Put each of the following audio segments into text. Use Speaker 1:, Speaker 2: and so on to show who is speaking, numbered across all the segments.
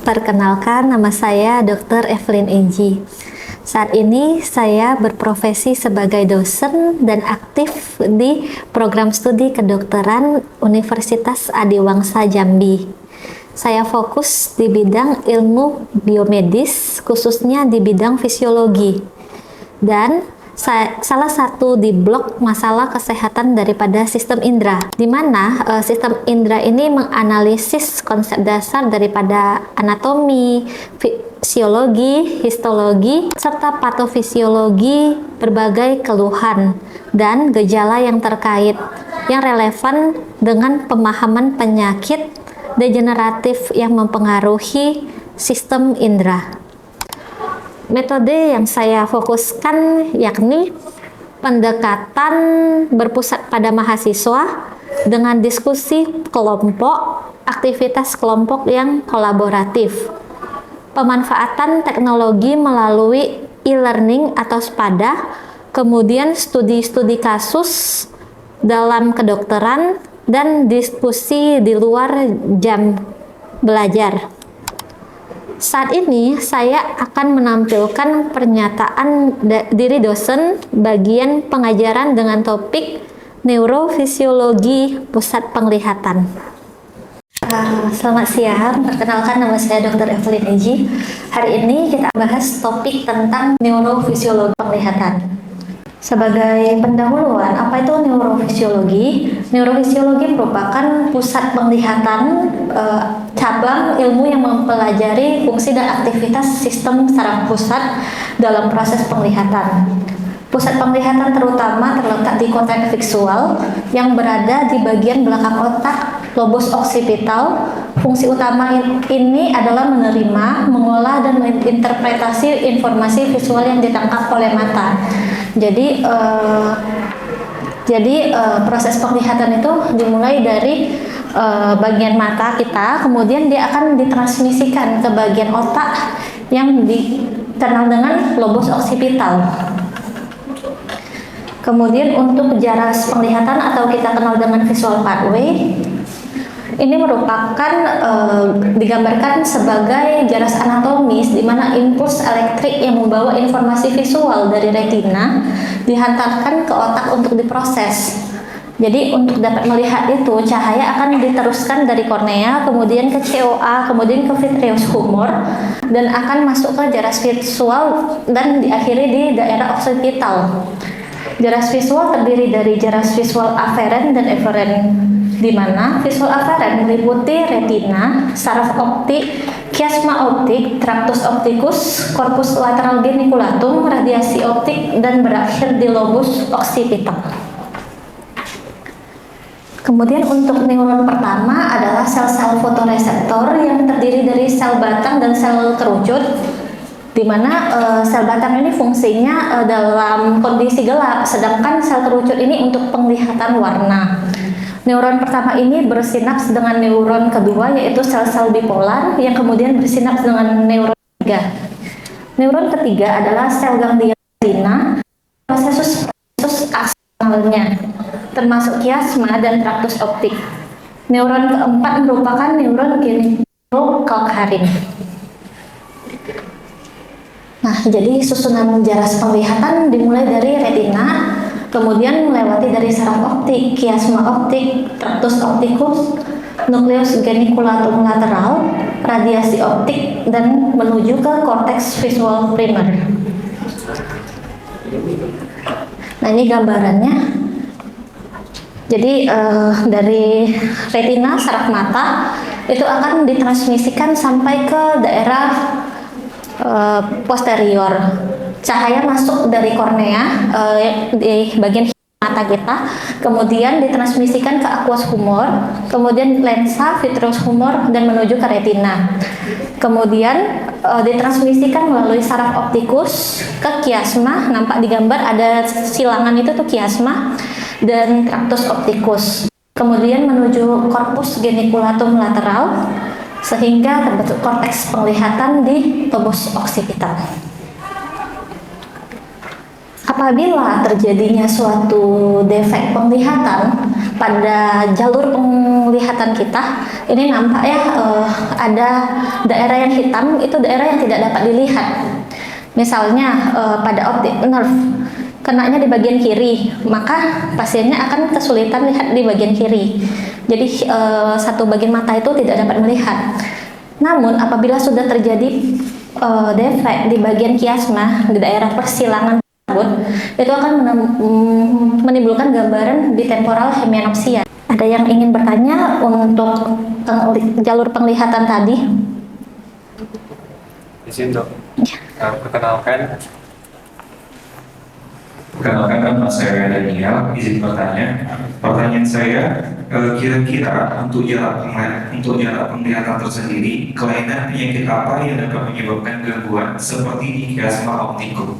Speaker 1: Perkenalkan, nama saya Dr. Evelyn Enji. Saat ini saya berprofesi sebagai dosen dan aktif di program studi kedokteran Universitas Adiwangsa Jambi. Saya fokus di bidang ilmu biomedis, khususnya di bidang fisiologi. Dan salah satu di blok masalah kesehatan daripada sistem indera, di mana sistem indera ini menganalisis konsep dasar daripada anatomi, fisiologi, histologi, serta patofisiologi berbagai keluhan dan gejala yang terkait yang relevan dengan pemahaman penyakit degeneratif yang mempengaruhi sistem indera. Metode yang saya fokuskan yakni pendekatan berpusat pada mahasiswa dengan diskusi kelompok, aktivitas kelompok yang kolaboratif, pemanfaatan teknologi melalui e-learning atau SPADA, kemudian studi-studi kasus dalam kedokteran, dan diskusi di luar jam belajar. Saat ini saya akan menampilkan pernyataan diri dosen bagian pengajaran dengan topik neurofisiologi pusat penglihatan. Selamat siang, perkenalkan nama saya Dr. Evelyn Enji. Hari ini kita bahas topik tentang neurofisiologi penglihatan. Sebagai pendahuluan, apa itu neurofisiologi? Neurofisiologi merupakan pusat penglihatan, cabang ilmu yang mempelajari fungsi dan aktivitas sistem saraf pusat dalam proses penglihatan. Pusat penglihatan terutama terletak di korteks visual yang berada di bagian belakang otak, lobus occipital. Fungsi utama ini adalah menerima, mengolah, dan menginterpretasi informasi visual yang ditangkap oleh mata. Jadi proses penglihatan itu dimulai dari bagian mata kita, kemudian dia akan ditransmisikan ke bagian otak yang dikenal dengan lobus occipital. Kemudian untuk jaras penglihatan atau kita kenal dengan visual pathway, ini merupakan digambarkan sebagai jaras anatomis di mana impuls elektrik yang membawa informasi visual dari retina dihantarkan ke otak untuk diproses. Jadi untuk dapat melihat itu, cahaya akan diteruskan dari kornea, kemudian ke COA, kemudian ke vitreous humor, dan akan masuk ke jaras visual dan diakhiri di daerah occipital. Jaras visual terdiri dari jaras visual aferen dan eferen, di mana visual aferen meliputi retina, saraf optik, kiasma optik, tractus opticus, corpus lateral geniculatum, radiasi optik, dan berakhir di lobus occipital. Kemudian untuk neuron pertama adalah sel-sel fotoreseptor yang terdiri dari sel batang dan sel kerucut, di mana sel batang ini fungsinya dalam kondisi gelap, sedangkan sel kerucut ini untuk penglihatan warna. Neuron pertama ini bersinaps dengan neuron kedua, yaitu sel-sel bipolar yang kemudian bersinaps dengan neuron ketiga. Neuron ketiga adalah sel ganglia retina, proses aksalnya, termasuk kiasma dan traktus optik. Neuron keempat merupakan neuron genitokalkarin. Nah, jadi susunan jaras penglihatan dimulai dari retina, kemudian melewati dari saraf optik, kiasma optik, tractus opticus, nukleus geniculatum lateral, radiasi optik, dan menuju ke korteks visual primer. Nah, ini gambarannya. Jadi dari retina, saraf mata, itu akan ditransmisikan sampai ke daerah posterior. Cahaya masuk dari kornea di bagian mata kita, kemudian ditransmisikan ke aqueous humor, kemudian lensa, vitreous humor, dan menuju ke retina. Kemudian ditransmisikan melalui saraf opticus ke kiasma. Nampak di gambar ada silangan itu tuh kiasma dan tractus opticus. Kemudian menuju corpus geniculatum lateral sehingga terbentuk korteks penglihatan di lobus occipital. Apabila terjadinya suatu defek penglihatan, pada jalur penglihatan kita ini nampak ya, ada daerah yang hitam, itu daerah yang tidak dapat dilihat. Misalnya pada optic nerve kenanya di bagian kiri, maka pasiennya akan kesulitan lihat di bagian kiri. Jadi satu bagian mata itu tidak dapat melihat. Namun apabila sudah terjadi defek di bagian kiasma di daerah persilangan tersebut, itu akan menimbulkan gambaran di temporal hemianopsia. Ada yang ingin bertanya untuk jalur penglihatan tadi?
Speaker 2: Di situ.
Speaker 1: Ya.
Speaker 2: Perkenalkan nama saya Daniel. Izin bertanya. Pertanyaan saya, kira-kira untuk jarak penglihatan tersendiri, kelainan penyakit apa yang dapat menyebabkan gangguan seperti di kiasma optikum?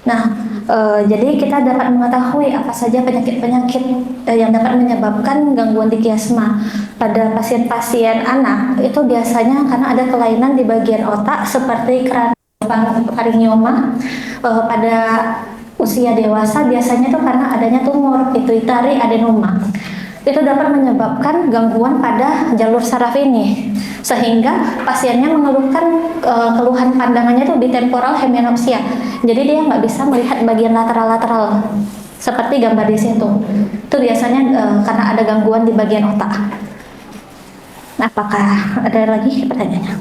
Speaker 1: Nah, jadi kita dapat mengetahui apa saja penyakit-penyakit yang dapat menyebabkan gangguan di kiasma. Pada pasien-pasien anak itu biasanya karena ada kelainan di bagian otak seperti craniofaringioma. Pada usia dewasa biasanya itu karena adanya tumor pituitary adenoma. Itu dapat menyebabkan gangguan pada jalur saraf ini, sehingga pasiennya mengeluhkan keluhan pandangannya itu di temporal hemianopsia. Jadi dia nggak bisa melihat bagian lateral-lateral seperti gambar di situ. Itu biasanya karena ada gangguan di bagian otak. Apakah ada lagi pertanyaannya?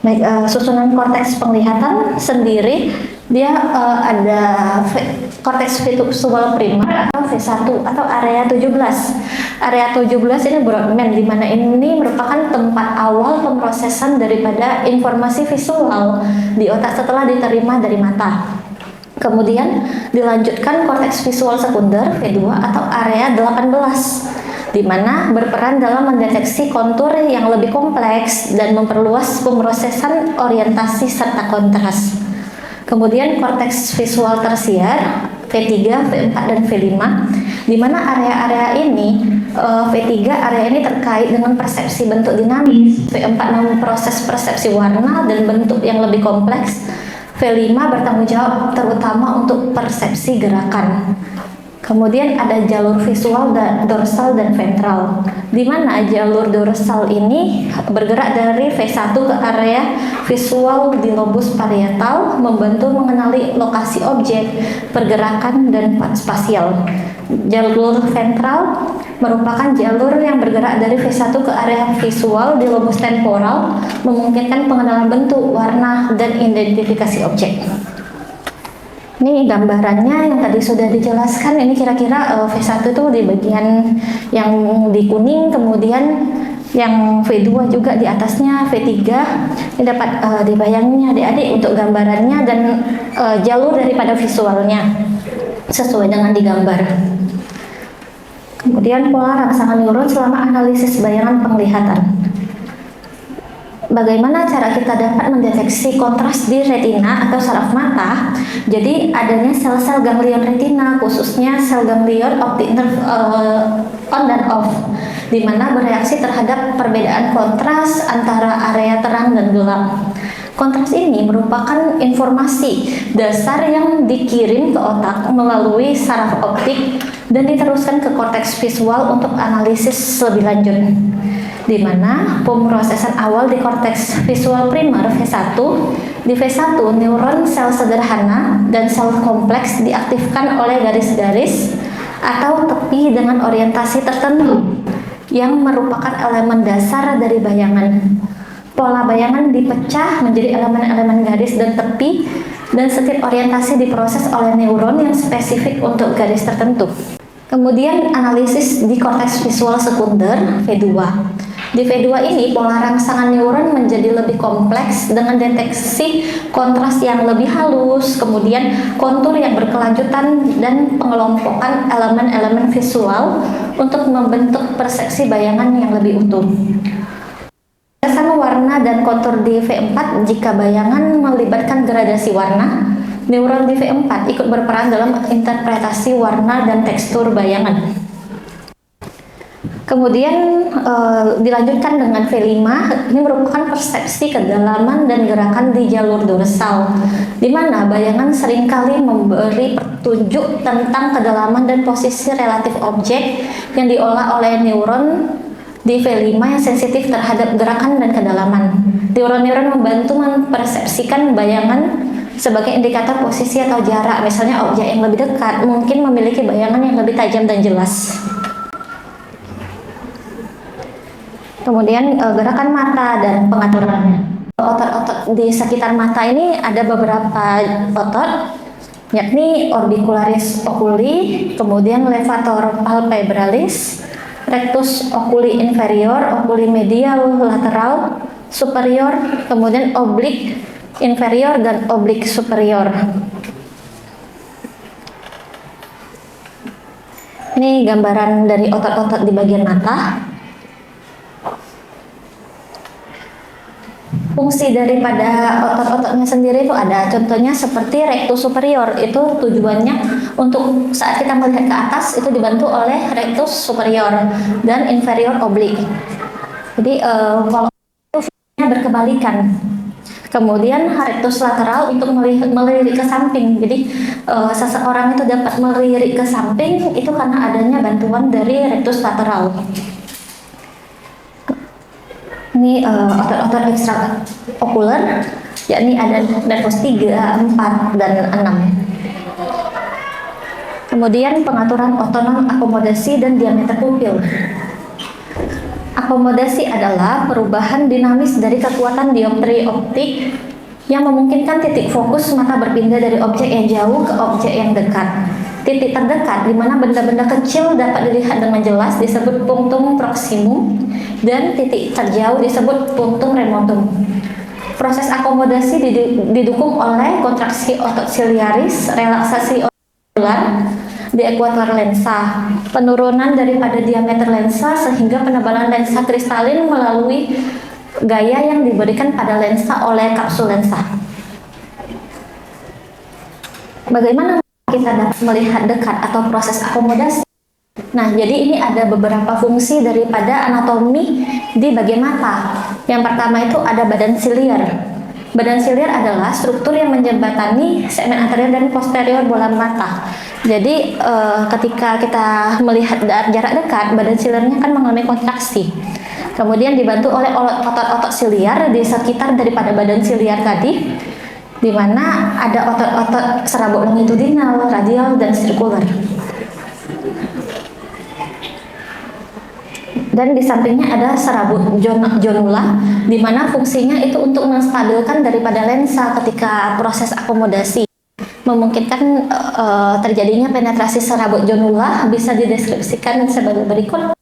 Speaker 1: Baik, susunan korteks penglihatan sendiri dia ada korteks visual primer atau V1 atau area 17. Area 17 ini Brodmann, di mana ini merupakan tempat awal pemrosesan daripada informasi visual di otak setelah diterima dari mata. Kemudian dilanjutkan korteks visual sekunder V2 atau area 18, di mana berperan dalam mendeteksi kontur yang lebih kompleks dan memperluas pemrosesan orientasi serta kontras. Kemudian korteks visual tersier V3, V4, dan V5, di mana area-area ini V3 area ini terkait dengan persepsi bentuk dinamis, V4 memproses persepsi warna dan bentuk yang lebih kompleks, V5 bertanggung jawab terutama untuk persepsi gerakan. Kemudian ada jalur visual dorsal dan ventral, di mana jalur dorsal ini bergerak dari V1 ke area visual di lobus parietal, membantu mengenali lokasi objek, pergerakan, dan spasial. Jalur ventral merupakan jalur yang bergerak dari V1 ke area visual di lobus temporal, memungkinkan pengenalan bentuk, warna, dan identifikasi objek. Ini gambarannya yang tadi sudah dijelaskan. Ini kira-kira V1 itu di bagian yang di kuning, kemudian yang V2 juga di atasnya, V3. Ini dapat dibayangin adik-adik untuk gambarannya dan jalur daripada visualnya sesuai dengan digambar. Kemudian pola rangsangan neuron selama analisis bayangan penglihatan. Bagaimana cara kita dapat mendeteksi kontras di retina atau saraf mata? Jadi adanya sel-sel ganglion retina, khususnya sel ganglion optic nerve on dan off, di mana bereaksi terhadap perbedaan kontras antara area terang dan gelap. Kontras ini merupakan informasi dasar yang dikirim ke otak melalui saraf optik dan diteruskan ke korteks visual untuk analisis lebih lanjut, di mana pemrosesan awal di korteks visual primer V1. Di V1, neuron sel sederhana dan sel kompleks diaktifkan oleh garis-garis atau tepi dengan orientasi tertentu yang merupakan elemen dasar dari bayangan. Pola bayangan dipecah menjadi elemen-elemen garis dan tepi, dan setiap orientasi diproses oleh neuron yang spesifik untuk garis tertentu. Kemudian analisis di korteks visual sekunder V2. Di V2 ini pola rangsangan neuron menjadi lebih kompleks dengan deteksi kontras yang lebih halus, kemudian kontur yang berkelanjutan dan pengelompokan elemen-elemen visual untuk membentuk persepsi bayangan yang lebih utuh. Berdasarkan warna dan kontur di V4, jika bayangan melibatkan gradasi warna, neuron di V4 ikut berperan dalam interpretasi warna dan tekstur bayangan. Kemudian dilanjutkan dengan V5, ini merupakan persepsi kedalaman dan gerakan di jalur dorsal, di mana bayangan seringkali memberi petunjuk tentang kedalaman dan posisi relatif objek yang diolah oleh neuron di V5 yang sensitif terhadap gerakan dan kedalaman. Neuron-neuron membantu mempersepsikan bayangan sebagai indikator posisi atau jarak, misalnya objek yang lebih dekat mungkin memiliki bayangan yang lebih tajam dan jelas. Kemudian gerakan mata dan pengaturannya. Otot-otot di sekitar mata ini ada beberapa otot, yakni orbicularis oculi, kemudian levator palpebralis, rectus oculi inferior, oculi medial lateral, superior, kemudian oblique inferior dan oblique superior. Ini gambaran dari otot-otot di bagian mata. Fungsi daripada otot-ototnya sendiri itu ada, contohnya seperti rectus superior, itu tujuannya untuk saat kita melihat ke atas itu dibantu oleh rectus superior dan inferior oblique. Jadi kalau itu fungsinya berkebalikan. Kemudian rectus lateral untuk melirik ke samping. Jadi seseorang itu dapat melirik ke samping itu karena adanya bantuan dari rectus lateral. Ini otot-otot ekstraokuler, yakni ada nervus 3, 4, dan 6. Kemudian pengaturan otonom akomodasi dan diameter pupil. Akomodasi adalah perubahan dinamis dari kekuatan dioptri optik yang memungkinkan titik fokus mata berpindah dari objek yang jauh ke objek yang dekat. Titik terdekat di mana benda-benda kecil dapat dilihat dengan jelas disebut punctum proximum dan titik terjauh disebut punctum remotum. Proses akomodasi didukung oleh kontraksi otot ciliaris, relaksasi ocular di ekuator lensa, penurunan daripada diameter lensa sehingga penebalan lensa kristalin melalui gaya yang diberikan pada lensa oleh kapsul lensa. Bagaimana kita dapat melihat dekat atau proses akomodasi? Nah, jadi ini ada beberapa fungsi daripada anatomi di bagian mata. Yang pertama itu ada badan silier. Badan silier adalah struktur yang menjembatani segmen anterior dan posterior bola mata. Jadi ketika kita melihat jarak dekat, badan siliernya kan mengalami kontraksi. Kemudian dibantu oleh otot-otot siliar di sekitar daripada badan siliar tadi, di mana ada otot-otot serabut longitudinal, radial, dan sirkular. Dan di sampingnya ada serabut jonula, di mana fungsinya itu untuk menstabilkan daripada lensa ketika proses akomodasi. Memungkinkan terjadinya penetrasi serabut jonula, bisa dideskripsikan sebagai berikut.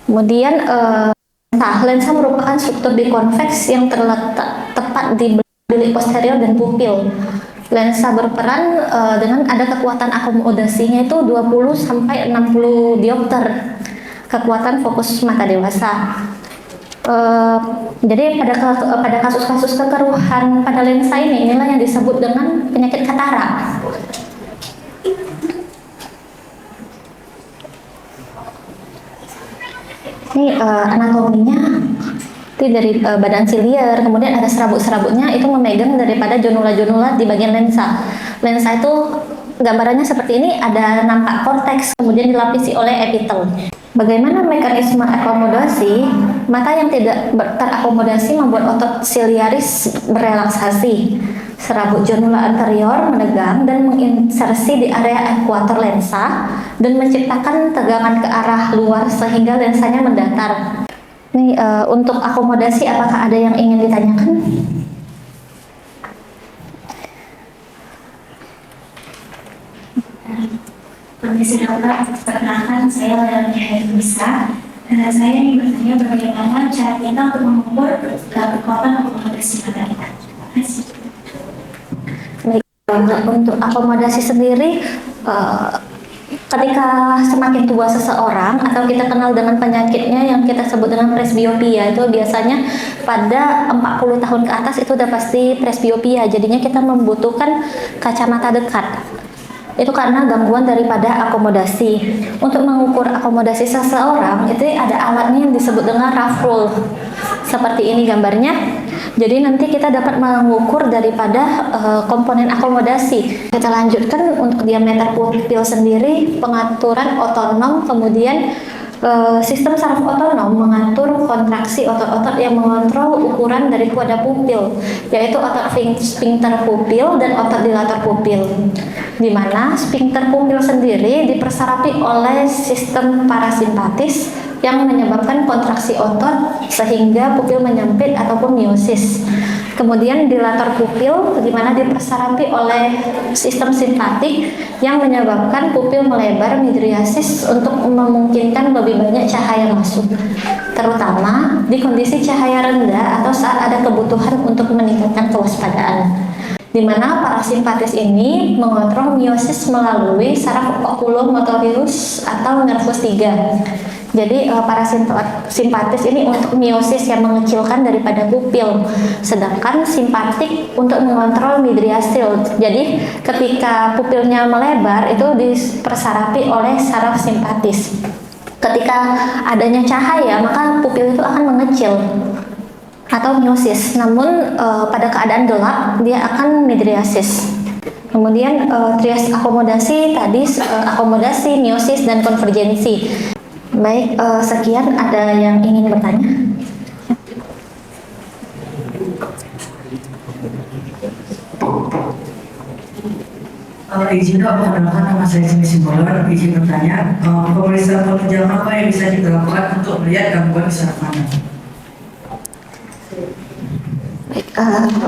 Speaker 1: Kemudian lensa merupakan struktur bikonveks yang terletak tepat di bilik posterior dan pupil. Lensa berperan dengan ada kekuatan akomodasinya itu 20 sampai 60 diopter. Kekuatan fokus mata dewasa. Jadi pada kasus-kasus kekeruhan pada lensa inilah yang disebut dengan penyakit katarak. Ini anatominya itu dari badan silier, kemudian ada serabut-serabutnya itu memegang daripada jonula-jonula di bagian lensa. Lensa itu gambarannya seperti ini, ada nampak korteks kemudian dilapisi oleh epitel. Bagaimana mekanisme akomodasi? Mata yang tidak terakomodasi membuat otot siliaris berelaksasi. Serabut jonula anterior menegang dan menginsersi di area ekuator lensa dan menciptakan tegangan ke arah luar sehingga lensanya mendatar. Ini untuk akomodasi apakah ada yang ingin ditanyakan?
Speaker 3: Permisi dokter, perkenalkan saya Leonia Hermisa. Saya ingin bertanya bagaimana cara kita untuk mengukur kekuatan akomodasi mata kita.
Speaker 1: Untuk akomodasi sendiri, ketika semakin tua seseorang atau kita kenal dengan penyakitnya yang kita sebut dengan presbiopia, itu biasanya pada 40 tahun ke atas itu udah pasti presbiopia, jadinya kita membutuhkan kacamata dekat. Itu karena gangguan daripada akomodasi. Untuk mengukur akomodasi seseorang, itu ada alatnya yang disebut dengan rough rule. Seperti ini gambarnya. Jadi nanti kita dapat mengukur daripada komponen akomodasi. Kita lanjutkan untuk diameter pupil sendiri, pengaturan otonom, kemudian sistem saraf otonom mengatur kontraksi otot-otot yang mengontrol ukuran daripada pupil, yaitu otot sphincter pupil dan otot dilator pupil. Di mana sphincter pupil sendiri dipersarapi oleh sistem parasimpatis yang menyebabkan kontraksi otot sehingga pupil menyempit ataupun miosis. Kemudian dilator pupil di mana dipersarapi oleh sistem simpatik yang menyebabkan pupil melebar midriasis untuk memungkinkan lebih banyak cahaya masuk, terutama di kondisi cahaya rendah atau saat ada kebutuhan untuk meningkatkan kewaspadaan. Di mana parasimpatis ini mengontrol miosis melalui saraf oculomotorius atau nervus 3. Jadi parasimpatis ini untuk miosis yang mengecilkan daripada pupil, sedangkan simpatik untuk mengontrol midriasil. Jadi ketika pupilnya melebar itu dipersarapi oleh saraf simpatis. Ketika adanya cahaya maka pupil itu akan mengecil atau miosis. Namun pada keadaan gelap dia akan midriasis. Kemudian trias akomodasi tadi akomodasi, miosis dan konvergensi. Baik, sekian. Ada yang ingin bertanya?
Speaker 4: Izin Dok, perkenalkan nama saya Simi Simbolon. Izin bertanya, pemeriksaan penunjang apa yang bisa dilakukan untuk melihat gangguan di saraf mana?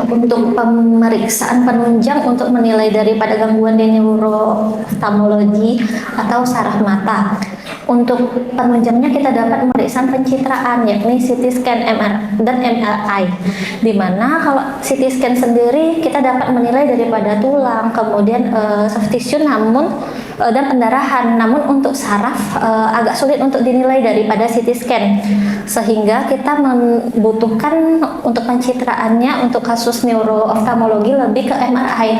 Speaker 1: Untuk pemeriksaan penunjang untuk menilai daripada gangguan di neurooftalmologi atau saraf mata. Untuk penunjangnya kita dapat pemeriksaan pencitraan, yakni CT scan, MR dan MRI. Di mana kalau CT scan sendiri kita dapat menilai daripada tulang, kemudian soft tissue dan pendarahan. Namun untuk saraf agak sulit untuk dinilai daripada CT scan, sehingga kita membutuhkan untuk pencitraannya untuk kasus neurooftalmologi lebih ke MRI.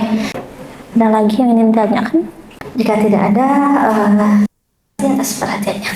Speaker 1: Ada lagi yang ingin ditanyakan? Jika tidak ada, atas perhatiannya.